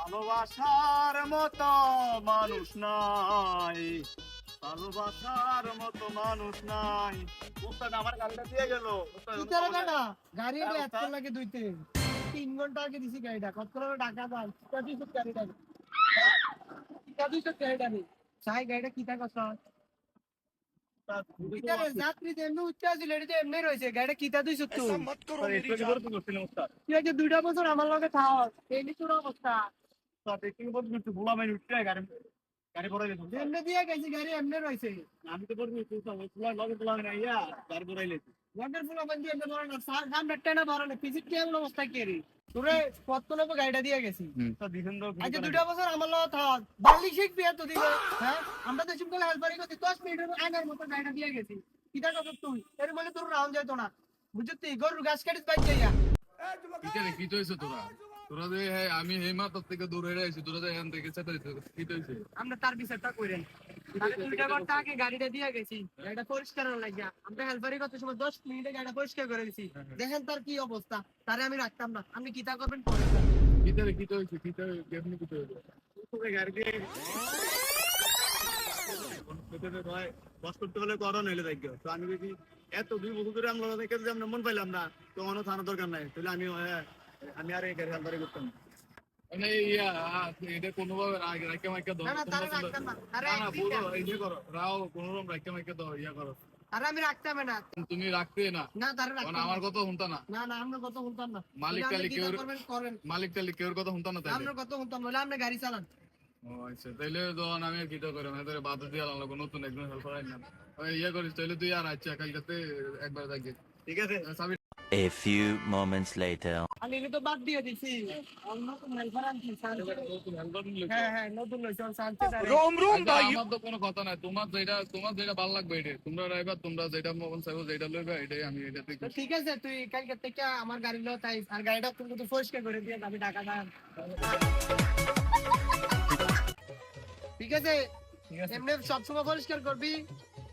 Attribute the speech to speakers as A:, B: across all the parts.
A: ভালোবাসার মতো মানুষ নাই, ভালোবাসার মতো মানুষ নাই। উস্তাদ আমার গাড়িটা দিয়ে গেল। উস্তাদ,
B: ইতারে বেটা গাড়ি
A: হ্যাঁ,
B: এত
A: উস্তাদ।
B: লাগে দুইতে 3 ঘন্টা আগে দিছি গাড়িটা কত করে টাকা দাও কিতা দিছ গাড়িটা কিতা দিছ গাড়িটা নি চাই গাড়িটা কিতা কথা
A: উস্তাদ,
B: ইতারে যাত্রী এমনি উচ্চ আছিল এটা এমনি রইছে গাড়িটা কিতা দিছ তুই
A: উস্তাদ, একটু আগে বলতে করছিলাম, উস্তাদ।
B: তুই আজ 2 বছর আমার লগে থাক এই নি তোর অবস্থা
A: উস্তাদ, একটু আগে বলতে করছি, ভোলা মাইন উঠতে গাড়ি গাড়ি পড়ে গেছে, উস্তাদ।
B: এমনি দিয়ে গেছি গাড়ি এমনি রইছে
A: আমি তো বলছি, উস্তাদ, ওই পোলা লগে পোলা না ইয়া, গাড়ি পড়ে গেছে।
B: ওয়ান্ডারফুল বন্ধু এমনি বড় না সার দাম নেটটা না বড় না পিজিট কি এমন অবস্থা কি রে তোরে কত লোক গাড়িটা দিয়ে গেছি
A: উস্তাদ, দিছেন তো,
B: আজ 2 বছর আমার লগে থাক বালি শিখবি এত দিন হ্যাঁ আমরা তো চুপকালে হেল্পারি করতে 10 মিনিটের আগার মতো গাড়িটা দিয়ে গেছি কিটা কথা তুই এর মানে তোর রাউন্ড যাইতো না বুঝতি গরু গাছ কাটিস বাইক যাইয়া
C: কিটারে কি হইছে তোরা তোরা যে হ্যাঁ আমি হেমা তোর থেকে দূর হয়ে আইছি তোরা যে এখান থেকে সেটা কি হইছে
B: আমরা তার বিচারটা কইরেন তাহলে 2 ঘন্টা আগে গাড়িটা দিয়ে গেছি গাড়িটা পরিষ্কার হওয়ার লাগিয়া আমরা হেল্পারি করতে সময় 10 মিনিটে গাড়িটা পরিষ্কার করে দিছি দেখেন তার কি অবস্থা তারে আমি রাখতাম না আপনি কিতা করবেন করেন
C: কিটারে কি হইছে কিটা কেমনি কি হইছে
A: তোকে গাড়ি দিয়ে তোকে ভাই বাস করতে হলে করো নইলে দেখো। তো আমি দেখি এত 2 বছর ধরে আমরা দেখে যে আমরা মন পাইলাম না, তো কোনো থানা দরকার নাই, তাহলে আমি আর এই গাড়ি হালবারি করতাম না।
C: মানে ইয়া এটা কোনো ভাবে রাইকা মাইকা দাও
B: না না তারে রাখতাম না তারে
C: না না বলো এই যে করো রাও কোনো রকম রাইকা মাইকা দাও ইয়া করো
B: তারে আমি রাখতাম না
C: তুমি রাখতে না
B: না তারে
C: কারণ
B: রাখতাম
C: আমার কথা শুনতা না
B: না না আমরা কত শুনতাম না
C: মালিক
B: আপনি
C: টালিক
B: কিতা
C: কেউ
B: করবেন করেন
C: মালিক টালিক কেউর কথা শুনতা না তাইলে
B: আমরা কত শুনতাম না আপনি গাড়ি চালান
C: ও আচ্ছা তাইলে তখন আমি আর কিটা করে আমি তোর বাদ দিয়ে আলাদা নতুন একজন হেল্পার আইলাম ইয়া করিস তাইলে তুই আর আচ্ছা কালকে একবার দেখি
A: ঠিক আছে।
C: সাবি
D: A few moments later.
B: আমি এটা তো বাদ দিয়ে দিছি অন্য কোন হেল্পার আনছি
C: নতুন হেল্পার নিলে
B: হ্যাঁ হ্যাঁ নতুন লইছে শান্তি তারে
C: আমার তো কোনো কথা নাই তোমার যেটা ভালো লাগবে এটা তোমরা ড্রাইভার তোমরা যেটা মন চাইবো যেটা লইবে এটাই আমি এটাতে
B: তো ঠিক আছে তুই কালকে থেকে আমার গাড়ি লো তাই আর গাড়িটা তুমি তো পরিষ্কার করে দিয়ে আমি টাকা দাম ঠিক আছে এমনি সবসময় পরিষ্কার করবি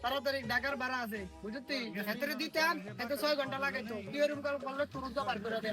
B: তাড়াতাড়ি ঢাকার ভাড়া আছে বুঝলি এতে দিতাম এত 6 ঘন্টা লাগাইতো তুই এরকম করলে তুরন্ত বার করে দে